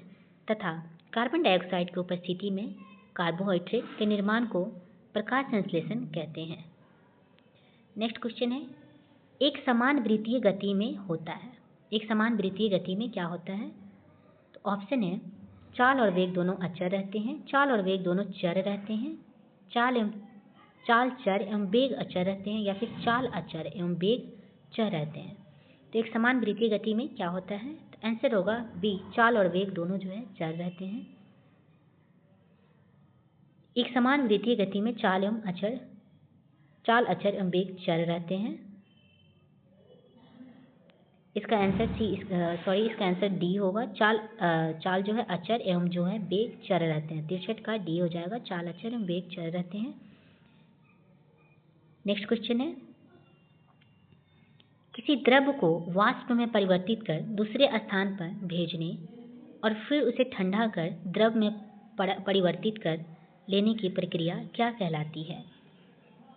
तथा कार्बन डाइऑक्साइड की उपस्थिति में कार्बोहाइड्रेट के निर्माण को प्रकाश संश्लेषण कहते हैं। नेक्स्ट क्वेश्चन है, एक समान वृत्तीय गति में होता है। एक समान वृत्तीय गति में क्या होता है? तो ऑप्शन है चाल और वेग दोनों अचर रहते हैं, चाल और वेग दोनों चर रहते हैं, चाल चर एवं वेग अचर रहते हैं, या फिर चाल अचर एवं वेग चर रहते हैं। तो एक समान वृत्तीय गति में क्या होता है? तो आंसर होगा बी, चाल और वेग दोनों जो है चर रहते हैं। एक समान वृत्तीय गति में चाल अचर एवं वेग चर रहते हैं। इसका आंसर डी होगा। चाल जो है अचर एवं जो है वेग चर रहते हैं। 63 का डी हो जाएगा, चाल अचर एवं वेग चर रहते हैं। नेक्स्ट क्वेश्चन है, किसी द्रव को वाष्प में परिवर्तित कर दूसरे स्थान पर भेजने और फिर उसे ठंडा कर द्रव में परिवर्तित कर लेने की प्रक्रिया क्या कहलाती है?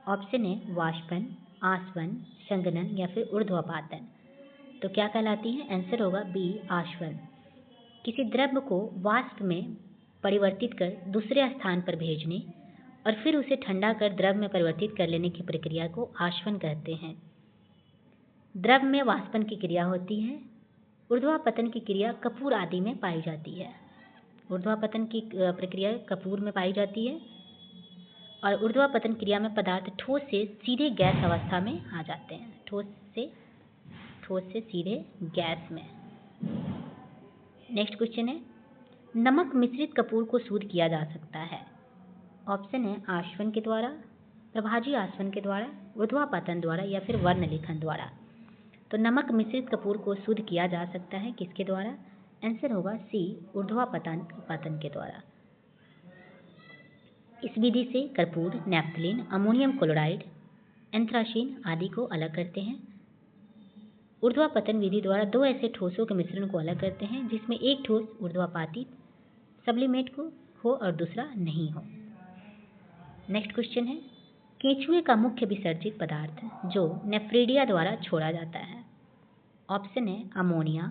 ऑप्शन है वाष्पन, आसवन, संघनन या फिर ऊर्ध्वपातन। तो क्या कहलाती है? आंसर होगा बी, आसवन। किसी द्रव को वाष्प में परिवर्तित कर दूसरे स्थान पर भेजने और फिर उसे ठंडा कर द्रव में परिवर्तित कर लेने की प्रक्रिया को आसवन कहते हैं। द्रव में वाष्पन की क्रिया होती है। ऊर्ध्वपतन की क्रिया कपूर आदि में पाई जाती है। ऊर्ध्वपतन की प्रक्रिया कपूर में पाई जाती है और ऊर्ध्वपतन क्रिया में पदार्थ ठोस से सीधे गैस अवस्था में आ जाते हैं। ठोस से सीधे गैस में। नेक्स्ट क्वेश्चन है, नमक मिश्रित कपूर को शुद्ध किया जा सकता है। ऑप्शन है आसवन के द्वारा, प्रभाजी आसवन के द्वारा, ऊर्ध्वपतन द्वारा या फिर वर्ण लेखन द्वारा। तो नमक मिश्रित कपूर को शुद्ध किया जा सकता है किसके द्वारा? आंसर होगा सी, ऊर्ध्वपतन के द्वारा। इस विधि से कर्पूर, नैप्थलीन, अमोनियम क्लोराइड, एंथ्रासीन आदि को अलग करते हैं। ऊर्ध्वपतन विधि द्वारा दो ऐसे ठोसों के मिश्रण को अलग करते हैं जिसमें एक ठोस ऊर्ध्वपातित सब्लिमेट हो और दूसरा नहीं हो। नेक्स्ट क्वेश्चन है, केंचुए का मुख्य विसर्जित पदार्थ जो नेफ्रेडिया द्वारा छोड़ा जाता है। ऑप्शन है अमोनिया,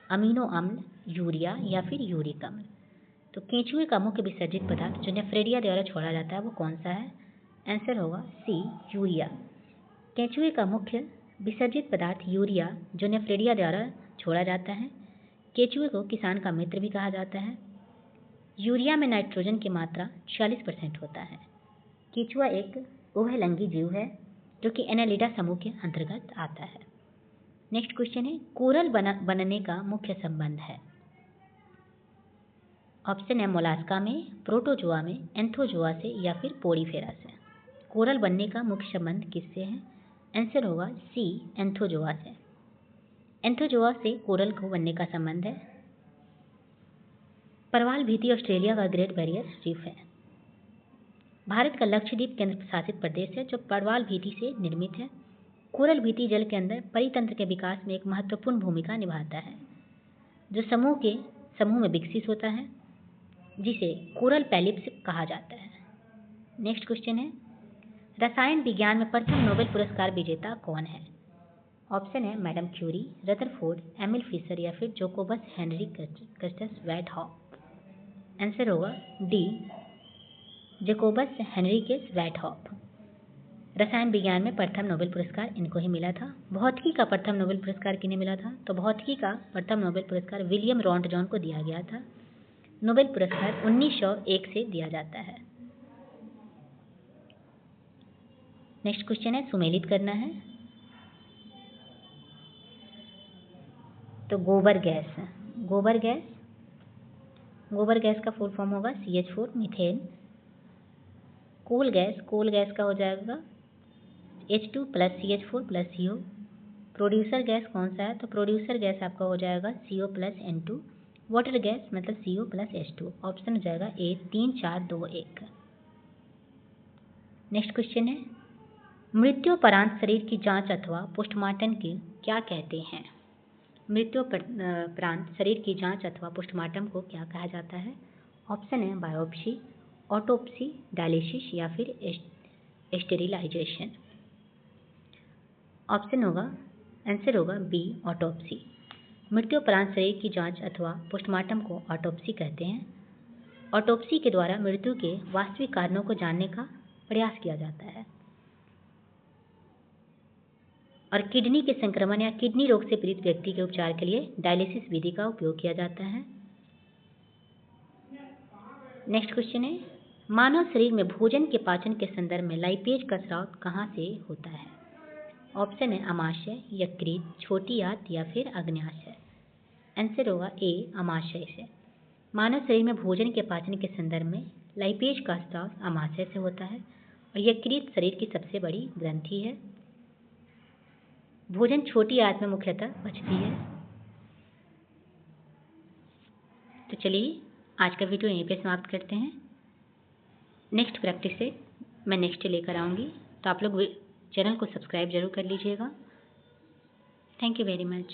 अमीनो अम्ल, यूरिया या फिर यूरिक अम्ल। तो केंचुए का मुख्य विसर्जित पदार्थ जो नेफ्रेडिया द्वारा छोड़ा जाता है वो कौन सा है? आंसर होगा सी, यूरिया। केंचुए का मुख्य विसर्जित पदार्थ यूरिया जो नेफ्रेडिया द्वारा छोड़ा जाता है। केंचुए को किसान का मित्र भी कहा जाता है। यूरिया में नाइट्रोजन की मात्रा 46% होता है। केंचुआ एक उभयलिंगी जीव है जो कि एनालिडा समूह के अंतर्गत आता है। नेक्स्ट क्वेश्चन है, कोरल बनने का मुख्य संबंध है। ऑप्शन है मोलास्का में, प्रोटोजोआ में, एंथोजोआ से या फिर पोडीफेरा से। कोरल बनने का मुख्य संबंध किससे है? आंसर होगा सी, एंथोजोआ से। एंथोजोआ से कोरल को बनने का संबंध है। परवाल भीति ऑस्ट्रेलिया का ग्रेट बैरियर रीफ है। भारत का लक्षद्वीप केंद्र शासित प्रदेश है जो प्रवाल भित्ति से निर्मित है। कोरल भित्ति जल के अंदर परितंत्र के विकास में एक महत्वपूर्ण भूमिका निभाता है, जो समूह में विकसित होता है, जिसे कोरल पैलिप्स कहा जाता है। नेक्स्ट क्वेश्चन है, रसायन विज्ञान में प्रथम नोबेल पुरस्कार विजेता कौन है? ऑप्शन है madam Curie, Rutherford, Emil Fischer या फिर जोकोबस हेनरी कस्टस वैट हॉप। आंसर होगा D, Jacobus Henricus Van't Hoff. रसायन विज्ञान में प्रथम नोबेल पुरस्कार इनको ही मिला था। भौतिकी का प्रथम नोबेल पुरस्कार किन्हें मिला था? तो भौतिकी का प्रथम नोबेल पुरस्कार विलियम रॉन्टजॉन को दिया गया था। नोबेल पुरस्कार 1901 से दिया जाता है। नेक्स्ट क्वेश्चन है, सुमेलित करना है। तो गोबर गैस, गोबर गैस का फुल फॉर्म होगा CH4 मीथेन। कोल गैस का हो जाएगा H2 + CH4 + CO। Producer gas कौन सा है? तो प्रोड्यूसर गैस आपका हो जाएगा CO + N2। वाटर गैस मतलब CO + H2। ऑप्शन हो जाएगा A 3 4 2 1। नेक्स्ट क्वेश्चन है, मृत्युपरांत शरीर की जांच अथवा पोस्टमार्टम की क्या कहते हैं? मृत्युपरांत शरीर की जांच अथवा पोस्टमार्टम को क्या कहा जाता है? ऑप्शन है बायोप्सी, ऑटोप्सी, डायलिसिस या फिर स्टेरिलाइजेशन। आंसर होगा बी, ऑटोप्सी। मृत्युपरांत शरीर की जांच अथवा पोस्टमार्टम को ऑटोप्सी कहते हैं। ऑटोप्सी के द्वारा मृत्यु के वास्तविक कारणों को जानने का प्रयास किया जाता है और किडनी के संक्रमण या किडनी रोग से पीड़ित व्यक्ति के उपचार के लिए डायलिसिस विधि का उपयोग किया जाता है। नेक्स्ट क्वेश्चन है, मानव शरीर में भोजन के पाचन के संदर्भ में लाइपेज का स्राव कहाँ से होता है? ऑप्शन है अमाशय, यकृत, छोटी आंत या फिर अग्न्याशय। आंसर होगा ए, अमाशय से। मानव शरीर में भोजन के पाचन के संदर्भ में लाइपेज का स्राव अमाशय से होता है और यकृत शरीर की सबसे बड़ी ग्रंथि है। भोजन छोटी आंत में मुख्यतः पचती है। तो चलिए आज का वीडियो यहीं पे समाप्त करते हैं। नेक्स्ट प्रैक्टिस से मैं नेक्स्ट लेकर आऊँगी, तो आप लोग चैनल को सब्सक्राइब जरूर कर लीजिएगा। Thank you very much.